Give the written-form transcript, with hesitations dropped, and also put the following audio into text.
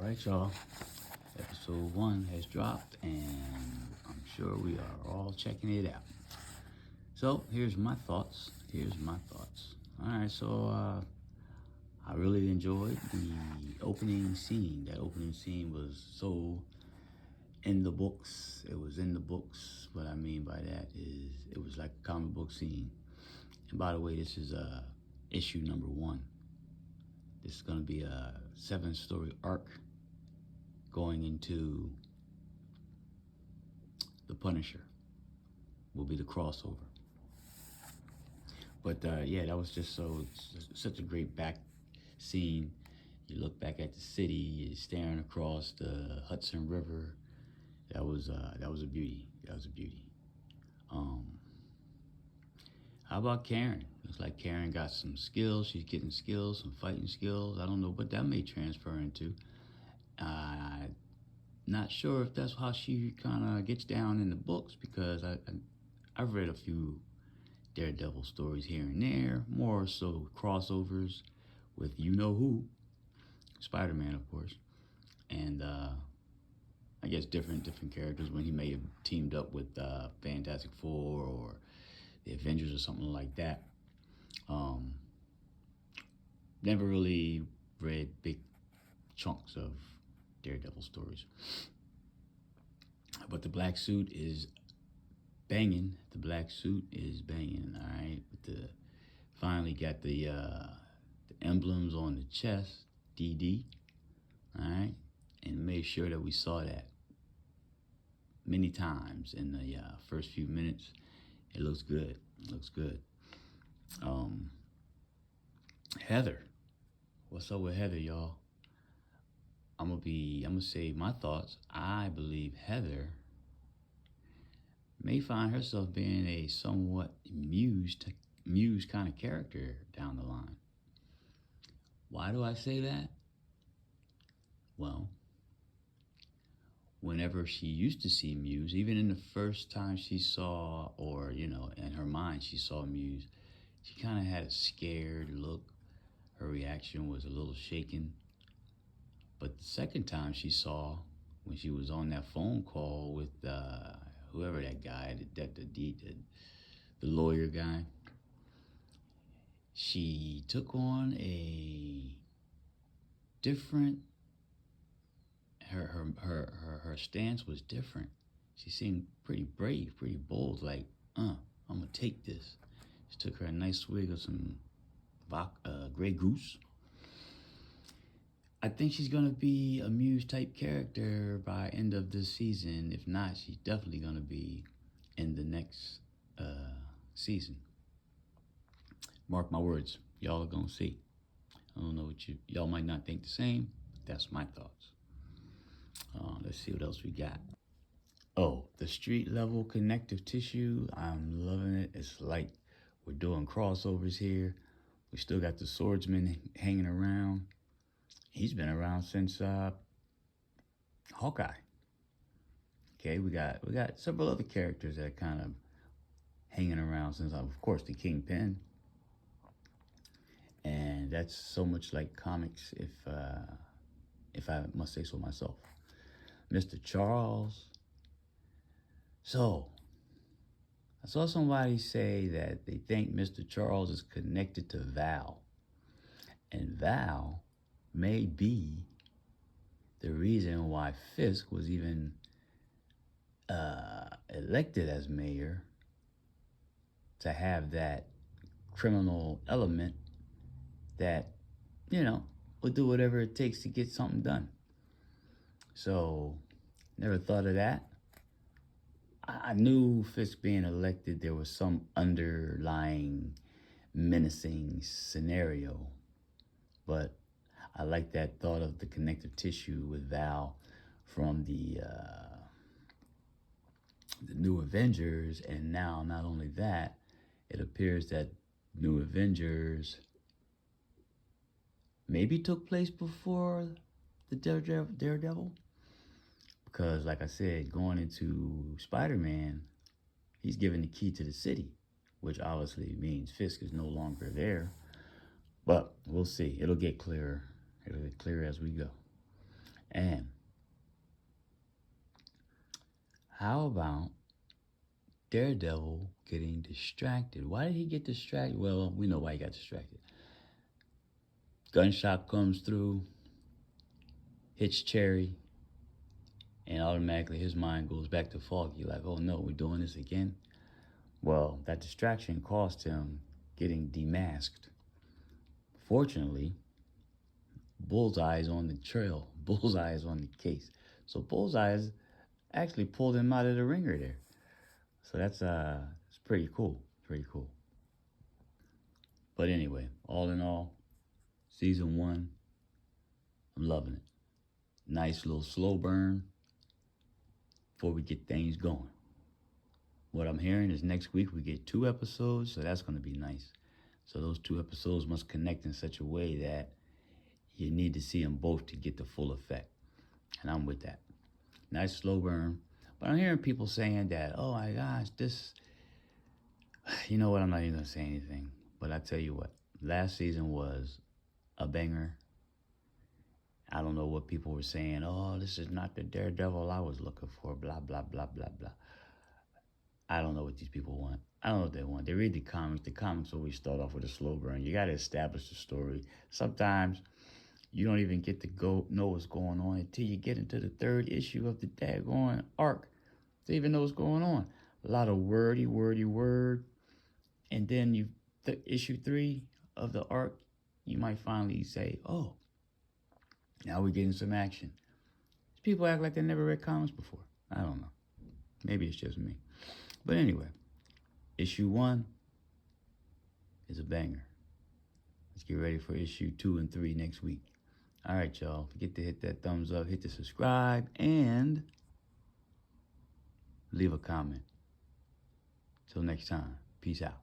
right, y'all. Episode 1 has dropped, and I'm sure we are all checking it out. So here's my thoughts. All right, so I really enjoyed the opening scene. That opening scene was so in the books. It was in the books. What I mean by that is it was like a comic book scene. And by the way, this is issue number 1. This is going to be a 7-story arc going into The Punisher. Will be the crossover. But yeah, that was just such a great back scene. You look back at the city, you're staring across the Hudson River. That was a beauty. Um, how about Karen? Looks like Karen got some skills. She's getting skills, some fighting skills. I don't know what that may transfer into. Not sure if that's how she kind of gets down in the books, because I've read a few Daredevil stories here and there, more so crossovers with you-know-who, Spider-Man, of course, and I guess different characters when he may have teamed up with Fantastic Four or the Avengers or something like that. Never really read big chunks of Daredevil stories. But the black suit is banging. All right. Finally got the emblems on the chest, DD. All right, and made sure that we saw that many times in the first few minutes. It looks good. Heather, what's up with Heather, y'all? I'm gonna say my thoughts. I believe Heather may find herself being a somewhat muse kind of character down the line. Why do I say that? Well, whenever she used to see Muse, even in the first time she saw, or in her mind she saw Muse, she kind of had a scared look. Her reaction was a little shaken. But the second time she saw, when she was on that phone call with whoever that guy, the lawyer guy, she took on a different. Her stance was different. She seemed pretty brave, pretty bold. Like, I'm gonna take this. She took her a nice swig of some Grey Goose. I think she's gonna be a Muse type character by end of this season. If not, she's definitely gonna be in the next season. Mark my words, y'all are gonna see. I don't know what y'all might not think the same. That's my thoughts. Let's see what else we got. Oh, the street level connective tissue. I'm loving it. It's like we're doing crossovers here. We still got the swordsman hanging around. He's been around since Hawkeye. Okay, we got several other characters that are kind of hanging around since, of course, the Kingpin. And that's so much like comics, if I must say so myself. Mr. Charles. So, I saw somebody say that they think Mr. Charles is connected to Val. And Val may be the reason why Fisk was even elected as mayor, to have that criminal element that, will do whatever it takes to get something done. So, never thought of that. I knew Fisk being elected, there was some underlying menacing scenario, but I like that thought of the connective tissue with Val from the New Avengers. And now, not only that, it appears that New Avengers maybe took place before the Daredevil. Because, like I said, going into Spider-Man, he's given the key to the city, which obviously means Fisk is no longer there. But we'll see. It'll get clearer as we go. And how about Daredevil getting distracted? Why did he get distracted? Well, we know why he got distracted. Gunshot comes through, hits Cherry, and automatically his mind goes back to Foggy, like, oh no, we're doing this again. Well, that distraction cost him getting demasked. Fortunately, Bullseye is on the trail. Bullseye is on the case. So Bullseye actually pulled him out of the ringer there. So that's it's pretty cool. Pretty cool. But anyway, all in all, season 1, I'm loving it. Nice little slow burn before we get things going. What I'm hearing is next week we get 2 episodes, so that's going to be nice. So those 2 episodes must connect in such a way that you need to see them both to get the full effect. And I'm with that. Nice slow burn. But I'm hearing people saying that, oh my gosh, this, you know what, I'm not even going to say anything. But I tell you what, last season was a banger. I don't know what people were saying. Oh, this is not the Daredevil I was looking for, blah, blah, blah, blah, blah. I don't know what these people want. I don't know what they want. They read the comics. The comics always start off with a slow burn. You got to establish the story. Sometimes you don't even get to know what's going on until you get into the 3rd issue of the daggone arc to even know what's going on. A lot of wordy word. And then issue 3 of the arc, you might finally say, oh, now we're getting some action. People act like they never read comics before. I don't know. Maybe it's just me. But anyway, issue 1 is a banger. Let's get ready for issue 2 and 3 next week. All right, y'all. Forget to hit that thumbs up, hit the subscribe, and leave a comment. Till next time, peace out.